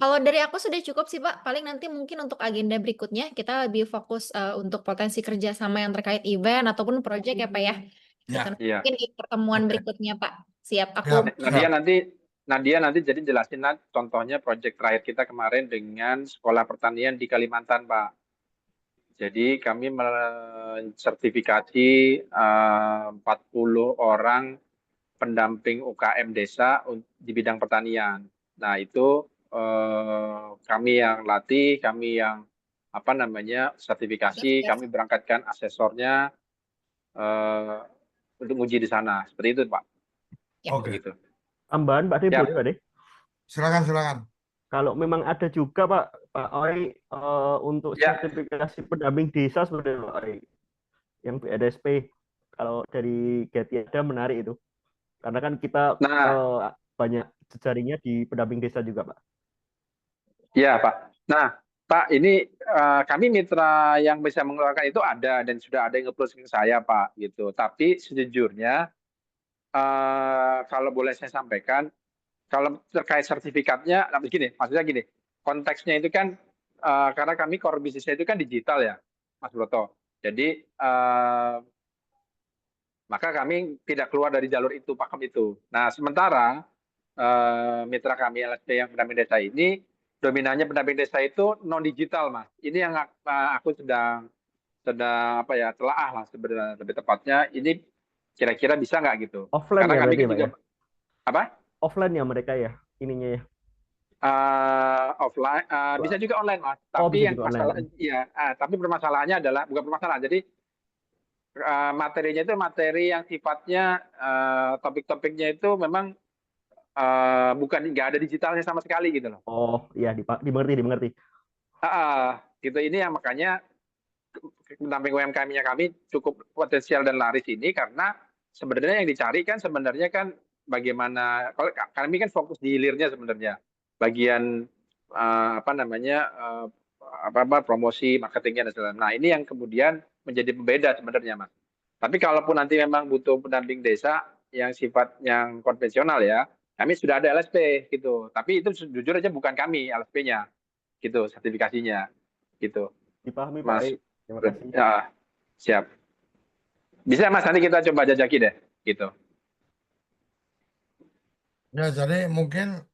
kalau dari aku sudah cukup sih Pak. Paling nanti mungkin untuk agenda berikutnya kita lebih fokus untuk potensi kerjasama yang terkait event ataupun proyek ya Pak ya. Gitu.
Ya,
Iya.
Mungkin di pertemuan
oke,
berikutnya Pak. Siap, aku
siap, siap.
Nadia nanti jadi jelasin contohnya proyek terakhir kita kemarin dengan Sekolah Pertanian di Kalimantan, Pak. Jadi kami mensertifikasi 40 orang pendamping UKM desa di bidang pertanian. Nah, itu kami yang latih, kami yang sertifikasi, kami berangkatkan asesornya untuk uji di sana. Seperti itu, Pak.
Ya.
Oke,
Begitu.
Tambahan Pak De,
Ya.
boleh Pak De?
silakan.
Kalau memang ada juga Pak Oi untuk
Ya.
sertifikasi pendamping desa sebenarnya Pak Oi, yang BNSP. Kalau dari Getty ada menarik itu, karena kan kita banyak jejaringnya di pendamping desa juga Pak.
Ya, Pak. Nah, Pak, ini kami mitra yang bisa mengeluarkan itu ada dan sudah ada yang nge-plus ke saya, Pak, gitu. Tapi sejujurnya kalau boleh saya sampaikan, kalau terkait sertifikatnya, maksudnya gini, konteksnya itu kan karena kami core bisnisnya itu kan digital ya, Mas Broto. Jadi maka kami tidak keluar dari jalur itu, pakem itu. Nah, sementara mitra kami LSP yang pendamping desa ini, dominannya pendamping desa itu non digital, Mas. Ini yang aku sedang telaah lah sebenarnya lebih tepatnya. Ini kira-kira bisa nggak gitu?
Offline
Karena
ya
kami
berarti
juga
Pak ya?
apa?
Offline ya mereka ya ininya ya.
Offline, bisa juga online, Mas.
Oh,
Tapi
bisa
yang
juga
masalah,
online.
iya, tapi permasalahannya adalah bukan permasalahan. Jadi materinya itu materi yang sifatnya topik-topiknya itu memang nggak ada digitalnya sama sekali gitu loh.
Oh iya, dimengerti.
Gitu, ini yang makanya pendamping UMKM-nya kami cukup potensial dan laris ini karena sebenarnya yang dicari kan sebenarnya kan bagaimana, kalau kami kan fokus di hilirnya sebenarnya bagian promosi, marketingnya dan sebagainya. Nah, ini yang kemudian menjadi pembeda sebenarnya, Mas. Tapi kalaupun nanti memang butuh pendamping desa yang sifat yang konvensional ya, kami sudah ada LSP gitu. Tapi itu jujur aja bukan kami LSP-nya, gitu sertifikasinya, gitu.
Dipahami Pak
Mas.
Oi. Terima kasih.
Ya, siap. Bisa Mas, nanti kita coba jajaki deh, gitu.
Ya, jadi mungkin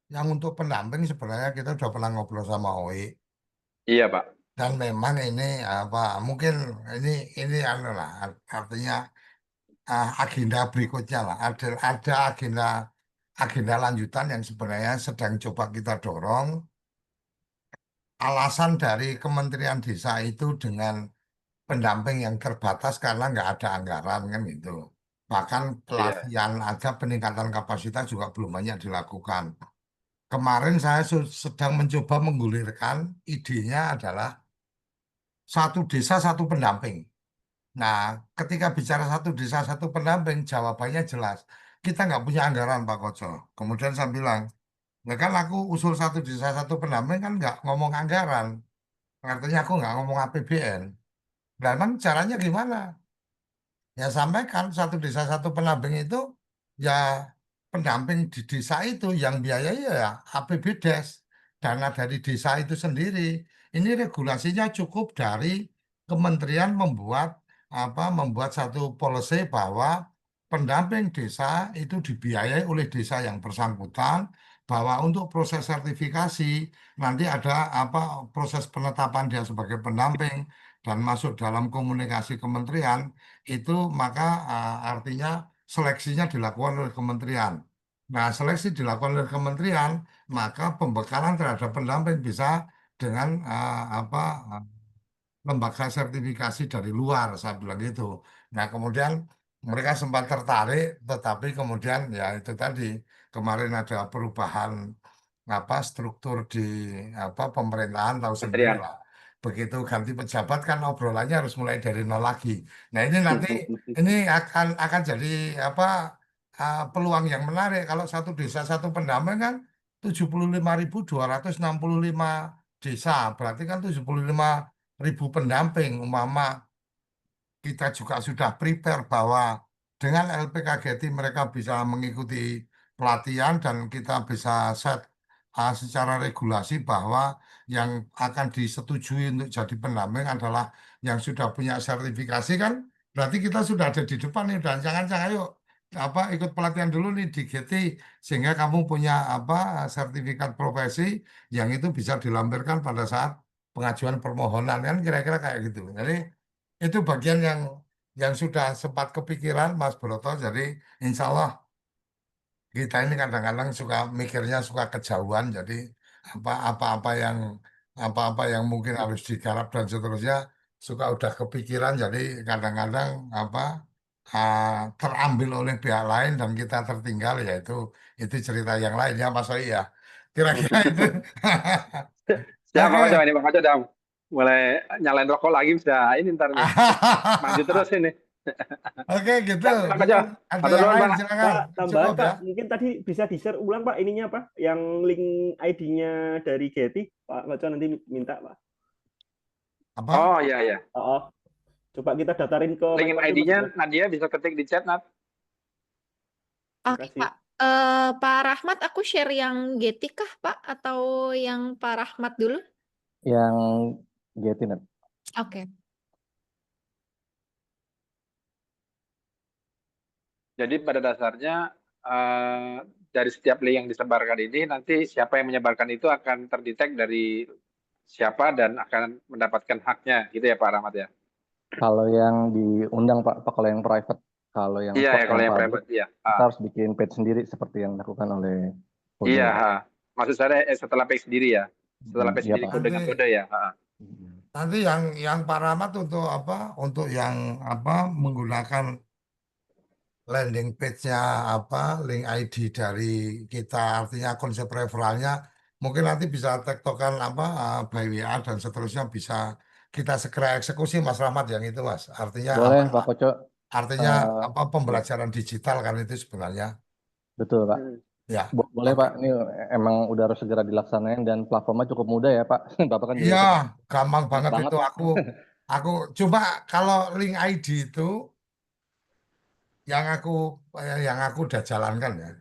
yang untuk pendamping sebenarnya kita sudah pernah ngobrol sama Oi.
Iya, Pak.
Dan memang ini mungkin ini artinya agenda berikutnya lah. Ada agenda lanjutan yang sebenarnya sedang coba kita dorong. Alasan dari Kementerian Desa itu dengan pendamping yang terbatas karena nggak ada anggaran kan gitu. Bahkan
Iya.
pelatihan aja peningkatan kapasitas juga belum banyak dilakukan. Kemarin saya sedang mencoba menggulirkan idenya adalah satu desa satu pendamping. Nah, ketika bicara satu desa satu pendamping, jawabannya jelas. Kita nggak punya anggaran Pak Koco. Kemudian saya bilang, ya kan aku usul satu desa satu pendamping kan nggak ngomong anggaran. Artinya aku nggak ngomong APBN. Dan emang caranya gimana? Ya sampaikan satu desa satu pendamping itu ya pendamping di desa itu yang biayanya ya APBDes, dana dari desa itu sendiri. Ini regulasinya cukup dari kementerian membuat satu policy bahwa pendamping desa itu dibiayai oleh desa yang bersangkutan, bahwa untuk proses sertifikasi nanti ada proses penetapan dia sebagai pendamping dan masuk dalam komunikasi kementerian itu maka artinya seleksinya dilakukan oleh kementerian. Nah, seleksi dilakukan oleh kementerian, maka pembekalan terhadap pendamping bisa dengan lembaga sertifikasi dari luar, saya bilang gitu. Nah, kemudian mereka sempat tertarik, tetapi kemudian ya itu tadi kemarin ada perubahan struktur di pemerintahan tahu sendiri
Kementerian.
lah. Begitu ganti pejabat kan obrolannya harus mulai dari nol lagi. Nah, ini nanti ini akan jadi peluang yang menarik kalau satu desa satu pendamping kan 75.265 desa, berarti kan 75.000 pendamping umpama kita juga sudah prepare bahwa dengan LPKGT mereka bisa mengikuti pelatihan dan kita bisa set secara regulasi bahwa yang akan disetujui untuk jadi pendamping adalah yang sudah punya sertifikasi kan berarti kita sudah ada di depan nih dan jangan-jangan ayo ikut pelatihan dulu nih di GT sehingga kamu punya sertifikat profesi yang itu bisa dilampirkan pada saat pengajuan permohonan kan kira-kira kayak gitu. Jadi itu bagian yang sudah sempat kepikiran Mas Broto. Jadi insya Allah kita ini kadang-kadang suka mikirnya suka kejauhan. Jadi apa-apa yang mungkin harus digarap dan seterusnya suka udah kepikiran. Jadi kadang-kadang terambil oleh pihak lain dan kita tertinggal ya itu cerita yang lain ya Mas Oi ya. Kira-kira itu.
Siapa Pak
Oke.
Koco ini? Pak Koco udah mulai nyalain rokok lagi bisa ini ntar nih. Maju terus ini.
Oke gitu.
Ya, Pak Koco.
Ada
Matur
yang
nuwun,
lain
Pak.
silakan.
Pak, tambahan
Cukup ya.
Pak, mungkin tadi bisa di-share ulang Pak ininya Pak, yang link ID-nya dari Getty, Pak Koco nanti minta Pak.
Apa?
Oh iya iya.
Oh, coba kita datarin ke
Link
Pak Koco,
ID-nya
Mas.
Nadia bisa ketik di chat, Nat.
Oke,
Makasih.
Pak. Pak Rahmat, aku share yang Getty kah, Pak? Atau yang Pak Rahmat dulu?
Yang Getty Net.
Oke.
Jadi pada dasarnya dari setiap link yang disebarkan ini nanti siapa yang menyebarkan itu akan terdetek dari siapa dan akan mendapatkan haknya, gitu ya Pak Rahmat ya?
Kalau yang diundang Pak, kalau yang private, kalau yang
Iya
spot
ya, kalau yang
public,
private, iya.
kita harus bikin page sendiri seperti yang dilakukan oleh Kode.
Iya, maksud saya setelah page sendiri ya, setelah page
Iya,
sendiri
Pak.
dengan kode ya.
Nanti yang Pak Rahmat untuk Untuk yang menggunakan landing page-nya link ID dari kita artinya konsep referralnya mungkin nanti bisa tektokan by WA dan seterusnya bisa kita segera eksekusi Mas Rahmat yang itu Mas. Artinya
Boleh Pak Koco.
Artinya
Ya,
pembelajaran digital kan itu sebenarnya.
betul Pak.
Ya.
Boleh
Oke.
Pak, ini emang udah harus segera dilaksanain dan platformnya cukup mudah ya Pak. Bapak kan juga
Iya,
ikut
gampang banget
banget.
itu aku coba kalau link ID itu yang aku udah jalankan ya.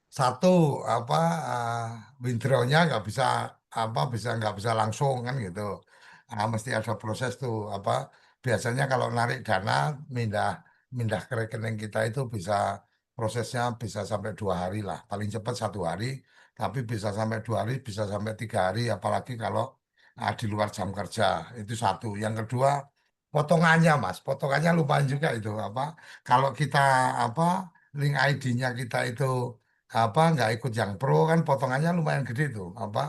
Satu withdrawnya nggak bisa langsung kan gitu. Mesti ada proses tuh biasanya kalau narik dana mindah ke rekening kita itu prosesnya bisa sampai 2 hari lah, paling cepat 1 hari, tapi bisa sampai 2 hari, bisa sampai 3 hari, apalagi kalau di luar jam kerja itu satu. Yang kedua potongannya Mas, potongannya lumayan juga itu apa? Kalau kita apa link ID-nya kita itu apa nggak ikut yang pro kan potongannya lumayan gede tuh apa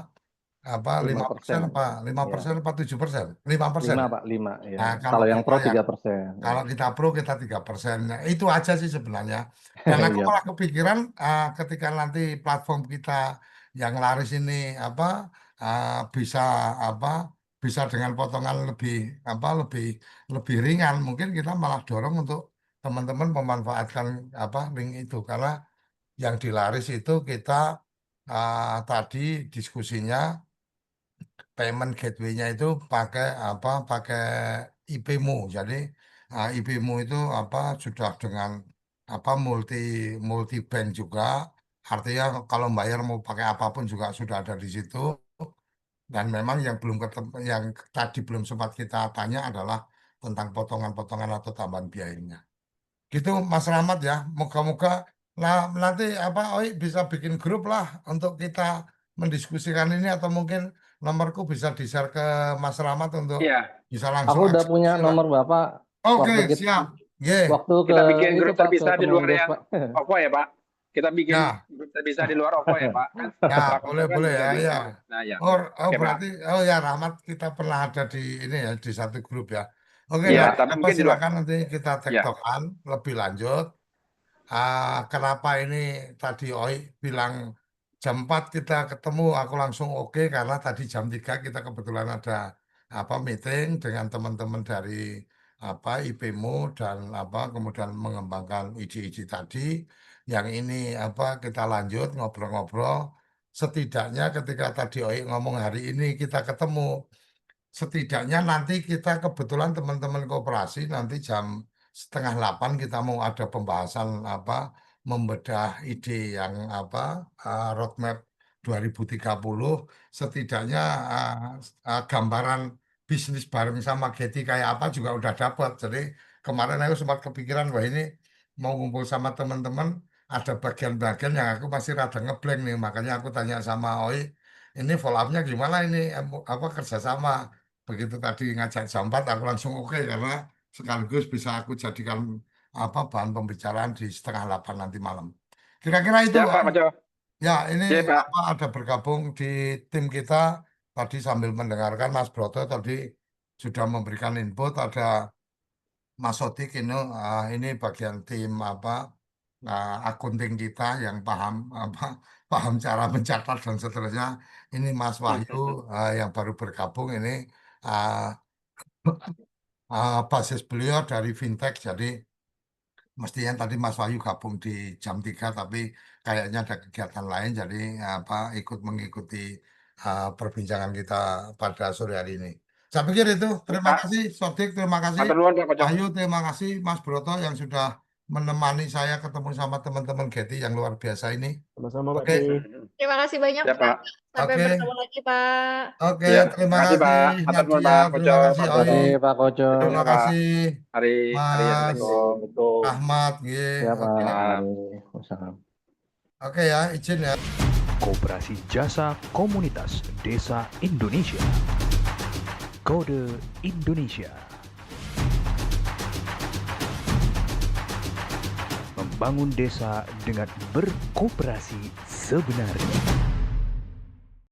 5%
5%.
apa
Ya,
5% apa 7%? 5%
5
ya.
Pak, 5 ya.
Nah, kalau
Kalau yang
kita
pro
yang
3%.
kalau kita pro kita 3%. Nah, itu aja sih sebenarnya. Dan aku
Iya,
malah
Pak.
kepikiran ketika nanti platform kita yang laris ini apa bisa apa bisa dengan potongan lebih apa lebih ringan, mungkin kita malah dorong untuk teman-teman memanfaatkan apa link itu karena yang dilaris itu kita tadi diskusinya payment gateway-nya itu pakai apa pakai IP-mu. Jadi IP-mu itu apa sudah dengan apa multi bank juga. Artinya kalau bayar mau pakai apapun juga sudah ada di situ. Dan memang yang belum ketemu, yang tadi belum sempat kita tanya adalah tentang potongan-potongan atau tambahan biayanya. Gitu Mas Rahmat ya. Moga-moga nanti apa Oi bisa bikin grup lah untuk kita mendiskusikan ini atau mungkin nomorku bisa di-share ke Mas Rahmat untuk
Iya,
bisa
Aku
langsung
udah punya
eksekusi lah.
nomor Bapak
Oke,
waktu
siap. Ye.
waktu ke
kita bikin
itu
grup
Pak, ke
terpisah di luar
Kemendes,
yang
Pak.
OVO ya Pak. Kita bikin
Ya,
grup terpisah di luar OVO ya Pak. Kan
ya
Rakoso kan
boleh
juga
ya,
bisa.
ya.
Nah ya,
Oh,
oke Pak.
berarti ya Rahmat kita pernah ada di ini ya di satu grup ya. Oke,
Iya,
nanti
tapi
apa
mungkin di luar.
silakan nanti kita
Ya,
tektokan lebih lanjut. Kenapa ini tadi Oi bilang jam 4 kita ketemu, aku langsung oke karena tadi jam 3 kita kebetulan ada apa meeting dengan teman-teman dari apa IPmu dan apa kemudian mengembangkan ide-ide tadi. Yang ini apa kita lanjut ngobrol-ngobrol. Setidaknya ketika tadi Oi ngomong hari ini kita ketemu, setidaknya nanti kita kebetulan teman-teman koperasi nanti jam 7:30 kita mau ada pembahasan apa membedah ide yang apa roadmap 2030 setidaknya gambaran bisnis bareng sama Getty kayak apa juga udah dapat. Jadi kemarin aku sempat kepikiran wah ini mau ngumpul sama teman-teman ada bagian-bagian yang aku masih rada ngeblank nih makanya aku tanya sama Oi ini follow up-nya gimana ini apa kerjasama begitu tadi ngajak jam 4 aku langsung oke karena sekaligus bisa aku jadikan apa bahan pembicaraan di 7:30 nanti malam. Kira-kira itu
siap Pak Koco.
ya ini
Siap Pak.
apa ada bergabung di tim kita tadi sambil mendengarkan Mas Broto tadi sudah memberikan input ada Mas Sodik ini bagian tim apa akunting kita yang paham apa paham cara mencatat dan seterusnya. Ini Mas Wahyu yang baru bergabung ini uh, basis beliau dari fintech. Jadi mestinya tadi Mas Wahyu gabung di jam 3 tapi kayaknya ada kegiatan lain jadi apa ikut mengikuti perbincangan kita pada sore hari ini. Saya pikir itu. Terima
Pak,
kasih Sodik, terima kasih
matur nuwun Pak Koco.
Wahyu, terima kasih Mas Broto yang sudah menemani saya ketemu sama teman-teman Getty yang luar biasa ini.
Sama-sama Pak
Oke.
Di.
Terima kasih banyak
Siap
Pak.
Pak.
Sampai
Oke.
bertemu lagi Pak.
Oke,
Ya,
terima
makasih
kasih
Pak. Matur nuwun
Nadia,
Pak Koco,
terima kasih
Pak
Terima
Oi,
kasih
Broto.
Pak Koco.
Ya
terima
Pak.
kasih
Hari
Mas
Assalamualaikum.
Ahmad, nggih.
Ya Pak.
Oke.
Waalaikumsalam.
Oke ya, izin ya.
Koperasi Jasa Komunitas Desa Indonesia. Kode Indonesia. Membangun desa dengan berkooperasi sebenarnya.